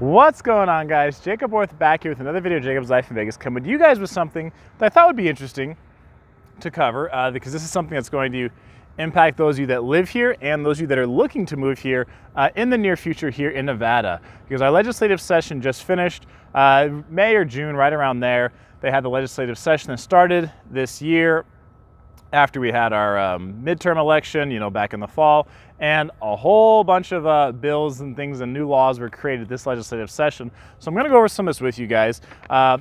What's going on, guys? Jacob Orth back here with another video of Jacob's Life in Vegas, coming to you guys with something that I thought would be interesting to cover because this is something that's going to impact those of you that live here and those of you that are looking to move here in the near future here in Nevada. Because our legislative session just finished, May or June, right around there. They had the legislative session that started this year after we had our midterm election, back in the fall, and a whole bunch of bills and things and new laws were created this legislative session. So I'm going to go over some of this with you guys.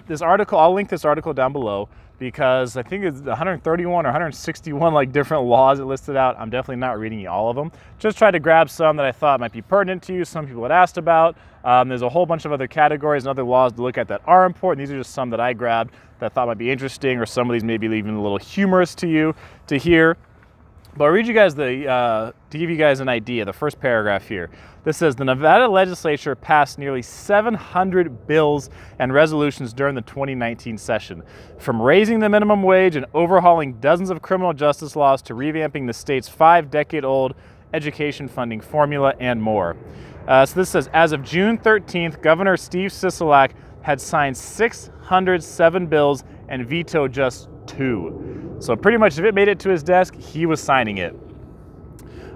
This article, I'll link this article down below because I think it's 131 or 161 different laws it listed out. I'm definitely not reading you all of them. Just tried to grab some that I thought might be pertinent to you, some people had asked about. There's a whole bunch of other categories and other laws to look at that are important. These are just some that I grabbed that I thought might be interesting, or some of these maybe even a little humorous to you to hear. But I'll read you guys to give you guys an idea, the first paragraph here. This says, the Nevada legislature passed nearly 700 bills and resolutions during the 2019 session, from raising the minimum wage and overhauling dozens of criminal justice laws to revamping the state's 5-decade-old education funding formula and more. So this says, as of June 13th, Governor Steve Sisolak had signed 607 bills and vetoed just 2. So pretty much if it made it to his desk, he was signing it.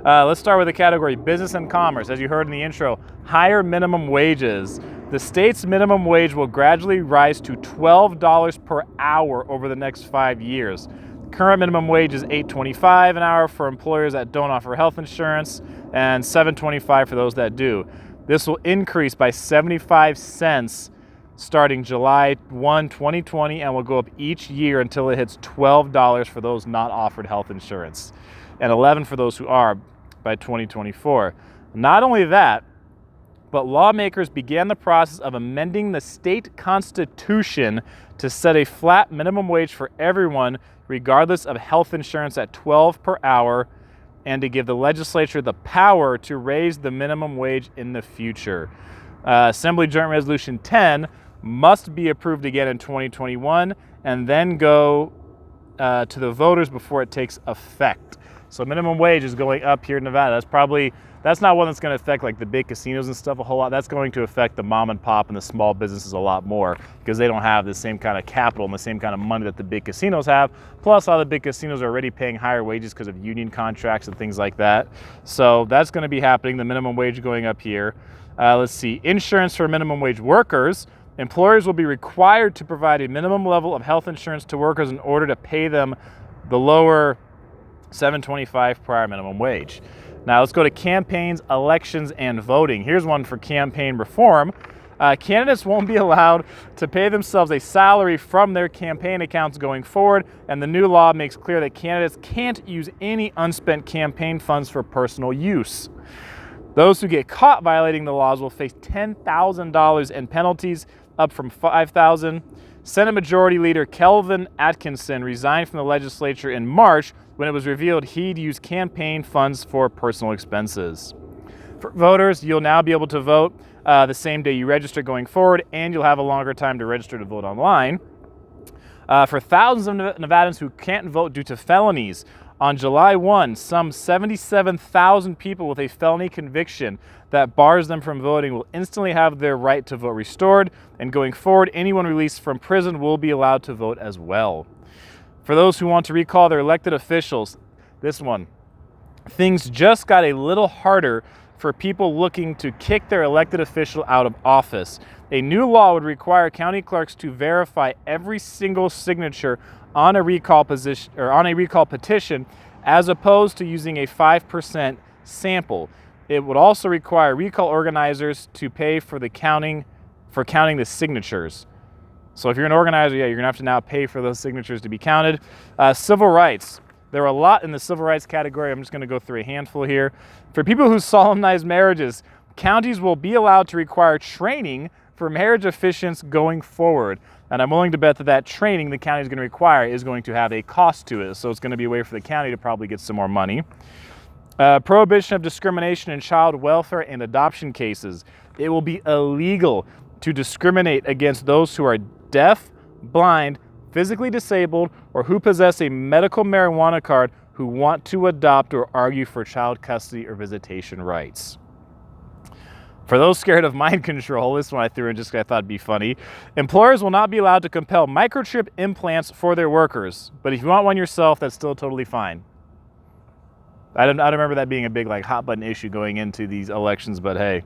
Let's start with the category business and commerce. As you heard in the intro, higher minimum wages. The state's minimum wage will gradually rise to $12 per hour over the next 5 years. Current minimum wage is $8.25 an hour for employers that don't offer health insurance and $7.25 for those that do. This will increase by 75 cents starting July 1, 2020, and will go up each year until it hits $12 for those not offered health insurance and $11 for those who are by 2024. Not only that, but lawmakers began the process of amending the state constitution to set a flat minimum wage for everyone, regardless of health insurance, at $12 per hour, and to give the legislature the power to raise the minimum wage in the future. Assembly Joint Resolution 10 must be approved again in 2021 and then go to the voters before it takes effect. So minimum wage is going up here in Nevada. That's not one that's going to affect the big casinos and stuff a whole lot. That's going to affect the mom and pop and the small businesses a lot more because they don't have the same kind of capital and the same kind of money that the big casinos have. Plus, all the big casinos are already paying higher wages because of union contracts and things like that. So that's going to be happening, the minimum wage going up here. Let's see, insurance for minimum wage workers. Employers will be required to provide a minimum level of health insurance to workers in order to pay them the lower $7.25 per hour minimum wage. Now let's go to campaigns, elections, and voting. Here's one for campaign reform. Candidates won't be allowed to pay themselves a salary from their campaign accounts going forward, and the new law makes clear that candidates can't use any unspent campaign funds for personal use. Those who get caught violating the laws will face $10,000 in penalties, up from $5,000. Senate Majority Leader Kelvin Atkinson resigned from the legislature in March when it was revealed he'd used campaign funds for personal expenses. For voters, you'll now be able to vote the same day you register going forward, and you'll have a longer time to register to vote online. For thousands of Nevadans who can't vote due to felonies, on July 1, some 77,000 people with a felony conviction that bars them from voting will instantly have their right to vote restored, and going forward, anyone released from prison will be allowed to vote as well. For those who want to recall their elected officials, this one, things just got a little harder for people looking to kick their elected official out of office. A new law would require county clerks to verify every single signature on a recall petition, as opposed to using a 5% sample. It would also require recall organizers to pay for counting the signatures. So if you're an organizer, you're gonna have to now pay for those signatures to be counted. Civil rights. There are a lot in the civil rights category. I'm just gonna go through a handful here. For people who solemnize marriages, counties will be allowed to require training for marriage officiants going forward. And I'm willing to bet that training the county is going to require is going to have a cost to it. So it's going to be a way for the county to probably get some more money. Prohibition of discrimination in child welfare and adoption cases. It will be illegal to discriminate against those who are deaf, blind, physically disabled, or who possess a medical marijuana card who want to adopt or argue for child custody or visitation rights. For those scared of mind control, this one I threw in just because I thought it'd be funny. Employers will not be allowed to compel microchip implants for their workers, but if you want one yourself, that's still totally fine. I don't remember that being a big hot button issue going into these elections, but hey.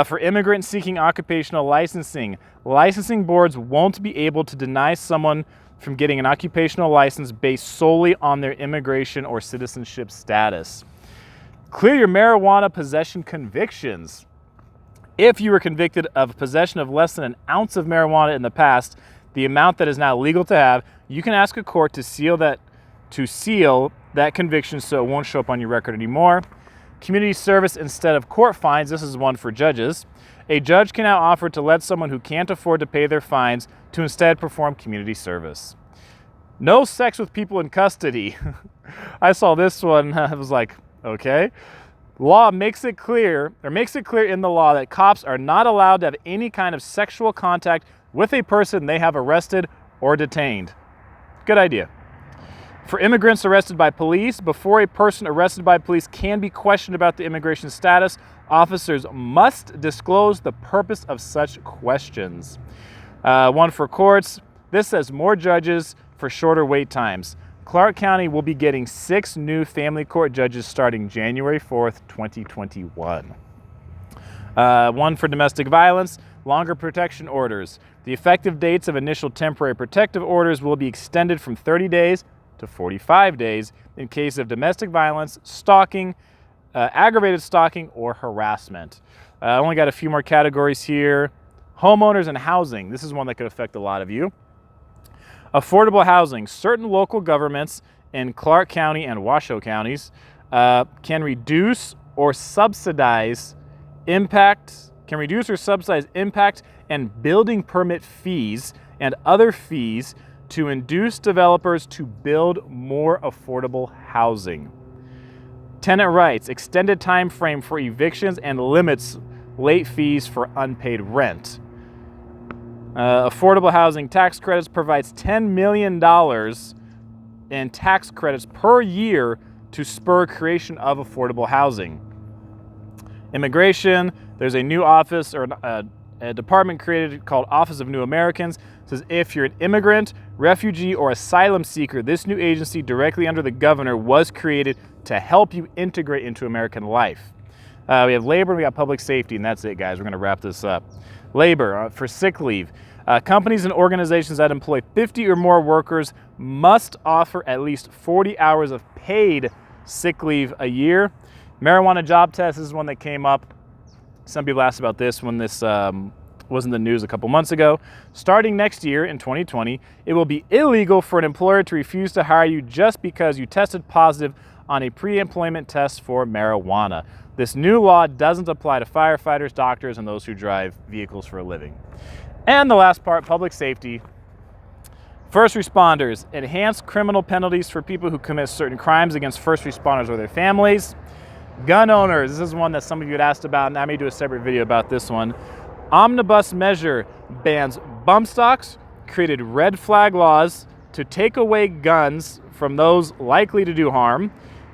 For immigrants seeking occupational licensing, licensing boards won't be able to deny someone from getting an occupational license based solely on their immigration or citizenship status. Clear your marijuana possession convictions. If you were convicted of possession of less than an ounce of marijuana in the past, the amount that is now legal to have, you can ask a court to seal that conviction so it won't show up on your record anymore. Community service instead of court fines. This is one for judges. A judge can now offer to let someone who can't afford to pay their fines to instead perform community service. No sex with people in custody. I saw this one. I was like, okay. Law makes it clear in the law that cops are not allowed to have any kind of sexual contact with a person they have arrested or detained. Good idea. For immigrants arrested by police, before a person arrested by police can be questioned about the immigration status, officers must disclose the purpose of such questions. One for courts. This says more judges for shorter wait times. Clark County will be getting 6 new family court judges starting January 4th, 2021. One for domestic violence, longer protection orders. The effective dates of initial temporary protective orders will be extended from 30 days to 45 days in case of domestic violence, stalking, aggravated stalking, or harassment. I only got a few more categories here. Homeowners and housing. This is one that could affect a lot of you. Affordable housing. Certain local governments in Clark County and Washoe counties can reduce or subsidize impact and building permit fees and other fees to induce developers to build more affordable housing. Tenant rights. Extended time frame for evictions and limits late fees for unpaid rent. Affordable housing tax credits provides $10 million in tax credits per year to spur creation of affordable housing. Immigration, there's a new office or a department created called Office of New Americans. It says if you're an immigrant, refugee, or asylum seeker, this new agency directly under the governor was created to help you integrate into American life. We have labor, we got public safety, and that's it, guys. We're going to wrap this up. Labor, for sick leave. Companies and organizations that employ 50 or more workers must offer at least 40 hours of paid sick leave a year. Marijuana job test is one that came up. Some people asked about this when this was in the news a couple months ago. Starting next year in 2020, it will be illegal for an employer to refuse to hire you just because you tested positive on a pre-employment test for marijuana. This new law doesn't apply to firefighters, doctors, and those who drive vehicles for a living. And the last part, public safety. First responders, enhanced criminal penalties for people who commit certain crimes against first responders or their families. Gun owners, this is one that some of you had asked about, and I may do a separate video about this one. Omnibus measure bans bump stocks, created red flag laws to take away guns from those likely to do harm,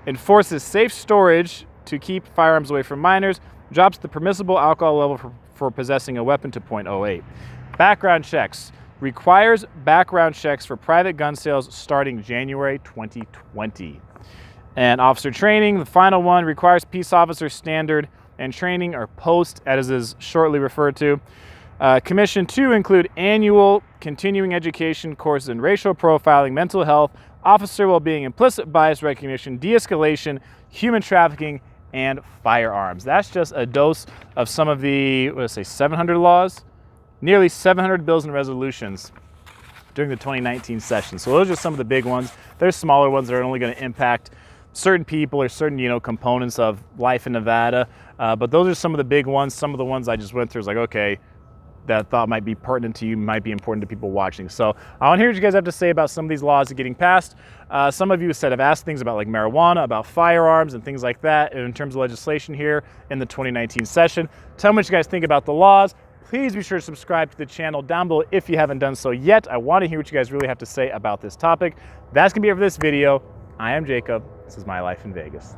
enforces safe storage to keep firearms away from minors, drops the permissible alcohol level for possessing a weapon to 0.08. Background checks, requires background checks for private gun sales starting January 2020. And officer training, the final one, requires peace officer standard and training or post, as is shortly referred to. Commission to include annual continuing education courses in racial profiling, mental health, officer well-being, implicit bias recognition, de-escalation, human trafficking, and firearms. That's just a dose of some of the, 700 laws? Nearly 700 bills and resolutions during the 2019 session. So those are some of the big ones. There's smaller ones that are only going to impact certain people or certain, components of life in Nevada. But those are some of the big ones. Some of the ones I just went through is like, okay, that I thought might be pertinent to you, might be important to people watching. So I want to hear what you guys have to say about some of these laws getting passed. Some of you have asked things about like marijuana, about firearms and things like that in terms of legislation here in the 2019 session. Tell me what you guys think about the laws. Please be sure to subscribe to the channel down below if you haven't done so yet. I want to hear what you guys really have to say about this topic. That's going to be it for this video. I am Jacob. This is My Life in Vegas.